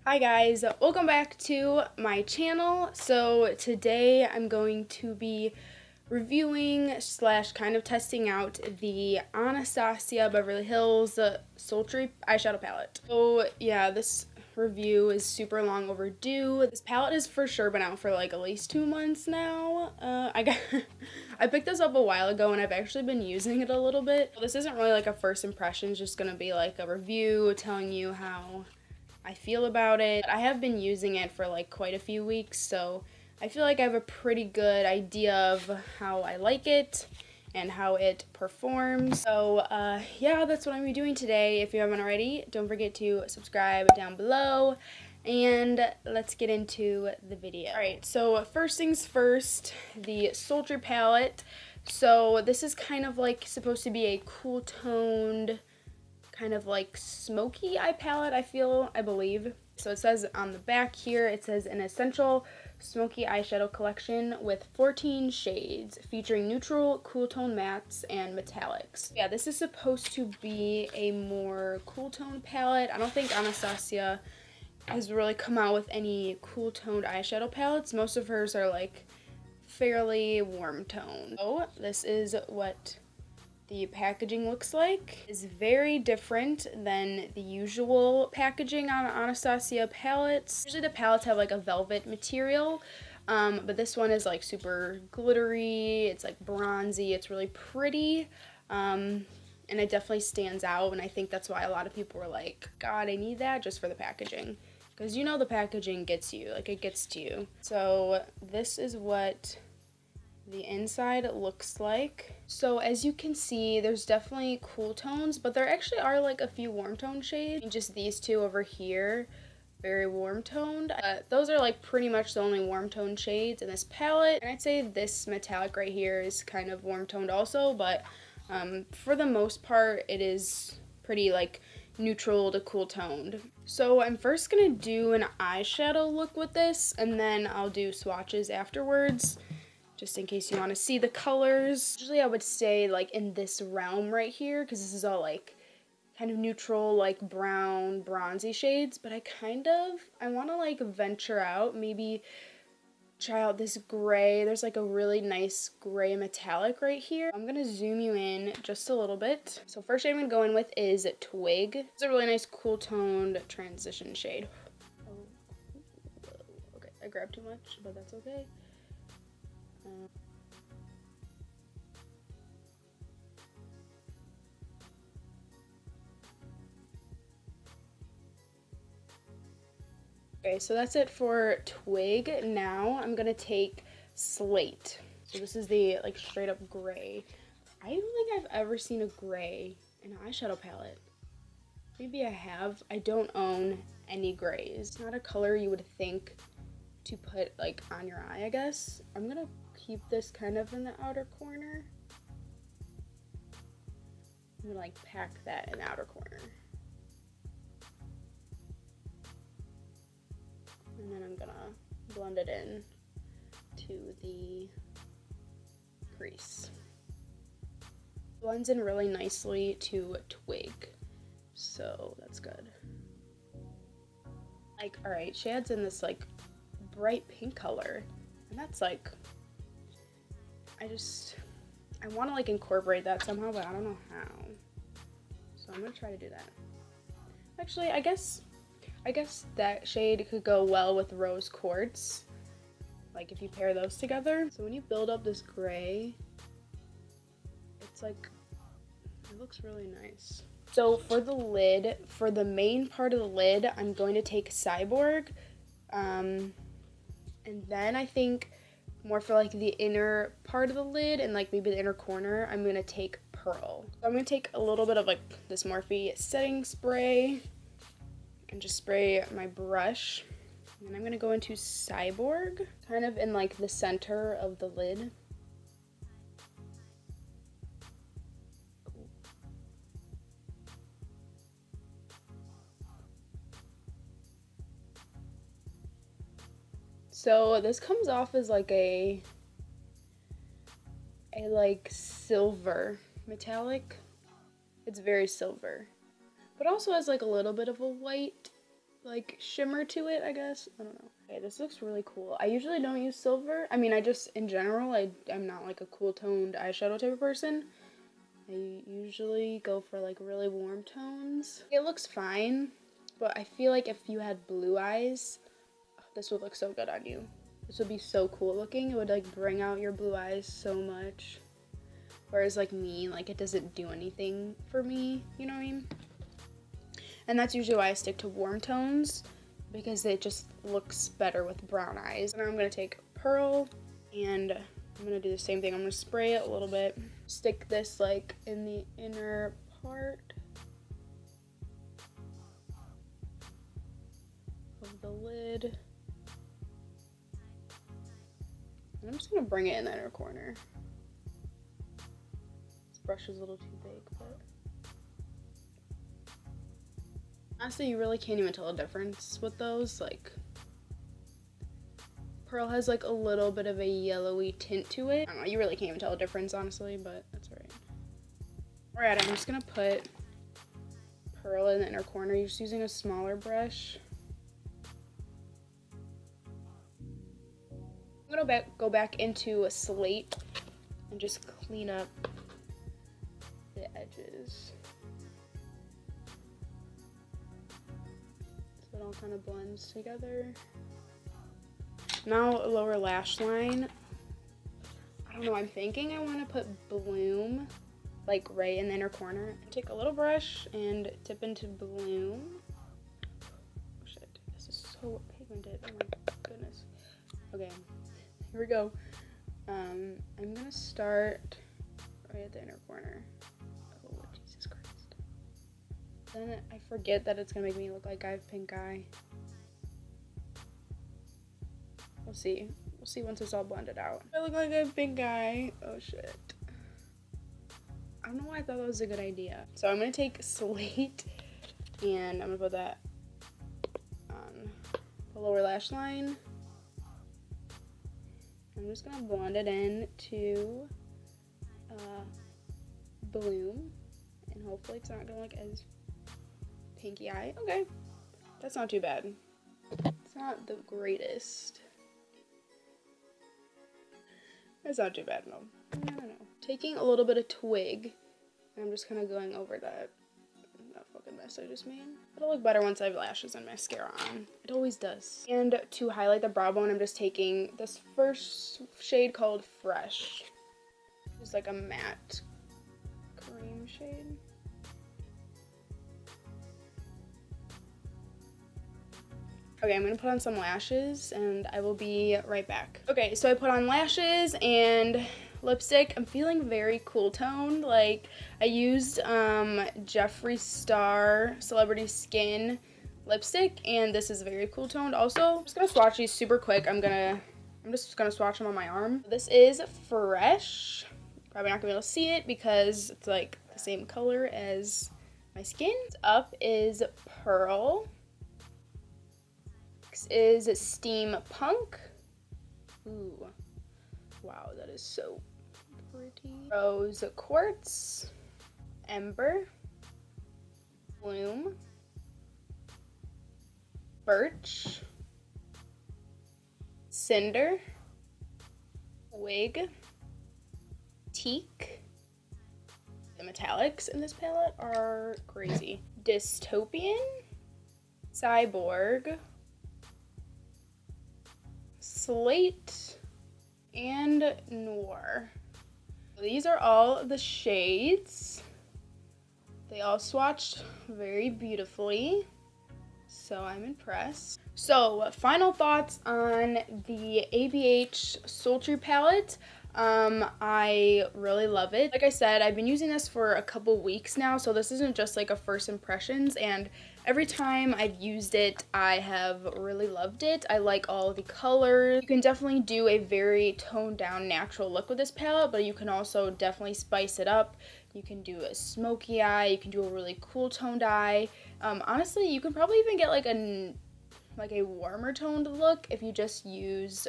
Hi guys, welcome back to my channel. So today I'm going to be reviewing slash kind of testing out the Anastasia Beverly Hills Sultry eyeshadow palette. So yeah, this review is super long overdue. This palette has for sure been out for like at least 2 months now. I picked this up a while ago and I've actually been using it a little bit. This isn't really like a first impression, it's just gonna be like a review telling you how I feel about it. I have been using it for like quite a few weeks, so I feel like I have a pretty good idea of how I like it and how it performs. So yeah, that's what I'm gonna be doing today. If you haven't already, don't forget to subscribe down below, and let's get into the video. Alright, so first things first, the Sultry palette. So this is kind of like supposed to be a cool toned, kind of like smoky eye palette, I believe. So it says on the back here, it says an essential smoky eyeshadow collection with 14 shades featuring neutral, cool tone mattes and metallics. Yeah, this is supposed to be a more cool tone palette. I don't think Anastasia has really come out with any cool toned eyeshadow palettes. Most of hers are like fairly warm toned. So this is what the packaging looks like. Is very different than the usual packaging on Anastasia palettes. Usually the palettes have like a velvet material, but this one is like super glittery, it's like bronzy, it's really pretty, and it definitely stands out, and I think that's why a lot of people were like, God, I need that just for the packaging. Because you know the packaging gets you, like it gets to you. So this is what the inside looks like. So as you can see, there's definitely cool tones, but there actually are like a few warm tone shades. Just these two over here, very warm toned. Those are like pretty much the only warm tone shades in this palette. And I'd say this metallic right here is kind of warm toned also, but for the most part, it is pretty like neutral to cool toned. So I'm first gonna do an eyeshadow look with this, and then I'll do swatches afterwards, just in case you want to see the colors. Usually I would stay like in this realm right here because this is all like kind of neutral, like brown, bronzy shades, but I want to like venture out, maybe try out this gray. There's like a really nice gray metallic right here. I'm gonna zoom you in just a little bit. So first shade I'm gonna go in with is Twig. It's a really nice cool toned transition shade. Oh, okay, I grabbed too much, but that's okay. Okay, so that's it for Twig. Now I'm gonna take Slate. So this is the like straight up gray. I don't think I've ever seen a gray in an eyeshadow palette. Maybe I have. I don't own any grays. It's not a color you would think to put like on your eye, I guess. I'm gonna keep this kind of in the outer corner. I'm gonna like pack that in the outer corner. And then I'm gonna blend it in to the crease. Blends in really nicely to Twig, so that's good. Like, alright, she adds in this like bright pink color, and that's like, I want to like incorporate that somehow, but I don't know how. So I'm gonna try to do that. Actually, I guess that shade could go well with Rose Quartz, like if you pair those together. So when you build up this gray, it's like, it looks really nice. So for the lid, for the main part of the lid, I'm going to take Cyborg, and then I think more for like the inner part of the lid and like maybe the inner corner, I'm going to take Pearl. So I'm going to take a little bit of like this Morphe setting spray and just spray my brush. And I'm gonna go into Cyborg, kind of in like the center of the lid. So this comes off as like a like silver metallic. It's very silver, but also has like a little bit of a white like shimmer to it, I guess. I don't know. Okay, this looks really cool. I usually don't use silver. I mean, I just, in general, I'm not like a cool toned eyeshadow type of person. I usually go for like really warm tones. It looks fine, but I feel like if you had blue eyes, this would look so good on you. This would be so cool looking. It would like bring out your blue eyes so much. Whereas like me, like it doesn't do anything for me, you know what I mean? And that's usually why I stick to warm tones, because it just looks better with brown eyes. Now I'm gonna take Pearl and I'm gonna do the same thing. I'm gonna spray it a little bit. Stick this like in the inner part of the lid. And I'm just gonna bring it in the inner corner. This brush is a little too big, but honestly, you really can't even tell a difference with those. Like, Pearl has like a little bit of a yellowy tint to it. I don't know, you really can't even tell a difference, honestly, but that's alright. Alright, I'm just gonna put Pearl in the inner corner, just using a smaller brush. I'm gonna go back into a slate and just clean up the edges. So it all kind of blends together. Now lower lash line. I don't know, I'm thinking I want to put Bloom like right in the inner corner. Take a little brush and dip into Bloom. Oh shit, this is so pigmented. Oh my goodness. Okay, here we go. I'm gonna start right at the inner corner. Oh, Jesus Christ. Then I forget that it's gonna make me look like I have pink eye. We'll see. We'll see once it's all blended out. I look like I have pink eye. Oh shit. I don't know why I thought that was a good idea. So I'm gonna take Slate and I'm gonna put that on the lower lash line. I'm just gonna blend it in to Bloom, and hopefully it's not gonna look as pinky eye. Okay, that's not too bad. It's not the greatest. It's not too bad, no. No. Taking a little bit of Twig, and I'm just kind of going over that fucking mess I just made. It'll look better once I have lashes and mascara on. It always does. And to highlight the brow bone, I'm just taking this first shade called Fresh. It's like a matte cream shade. Okay, I'm gonna put on some lashes and I will be right back. Okay, so I put on lashes and lipstick. I'm feeling very cool toned. Like, I used Jeffree Star Celebrity Skin lipstick, and this is very cool toned also. I'm just gonna swatch these super quick. I'm just gonna swatch them on my arm. This is Fresh. Probably not gonna be able to see it because it's like the same color as my skin. Up is Pearl. Next is Steampunk. Ooh, wow, that is so pretty. Rose Quartz, Ember, Bloom, Birch, Cinder, Wig, Teak. The metallics in this palette are crazy. Dystopian, Cyborg, Slate, and Noir. These are all the shades. They all swatched very beautifully, so I'm impressed. So, final thoughts on the ABH Sultry Palette. I really love it. Like I said, I've been using this for a couple weeks now, so this isn't just like a first impressions, and every time I've used it, I have really loved it. I like all the colors. You can definitely do a very toned down natural look with this palette, but you can also definitely spice it up. You can do a smoky eye, you can do a really cool toned eye. Honestly, you can probably even get like a warmer toned look if you just use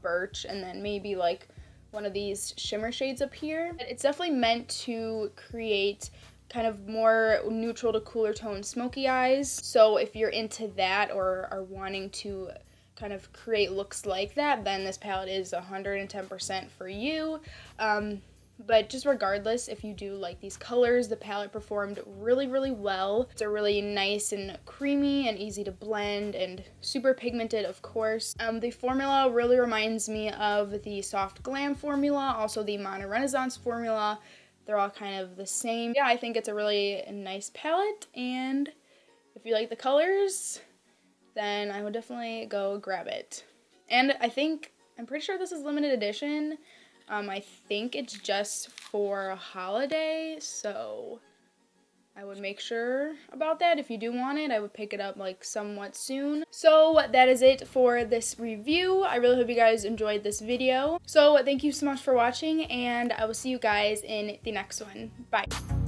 Birch and then maybe like one of these shimmer shades up here. It's definitely meant to create kind of more neutral to cooler tone smoky eyes. So if you're into that or are wanting to kind of create looks like that, then this palette is 110% for you. But just regardless, if you do like these colors, the palette performed really, really well. It's a really nice and creamy and easy to blend and super pigmented, of course. The formula really reminds me of the Soft Glam formula, also the Mono Renaissance formula. They're all kind of the same. Yeah, I think it's a really nice palette, and if you like the colors, then I would definitely go grab it. And I'm pretty sure this is limited edition. I think it's just for a holiday, so I would make sure about that. If you do want it, I would pick it up like somewhat soon. So that is it for this review. I really hope you guys enjoyed this video. So thank you so much for watching, and I will see you guys in the next one. Bye.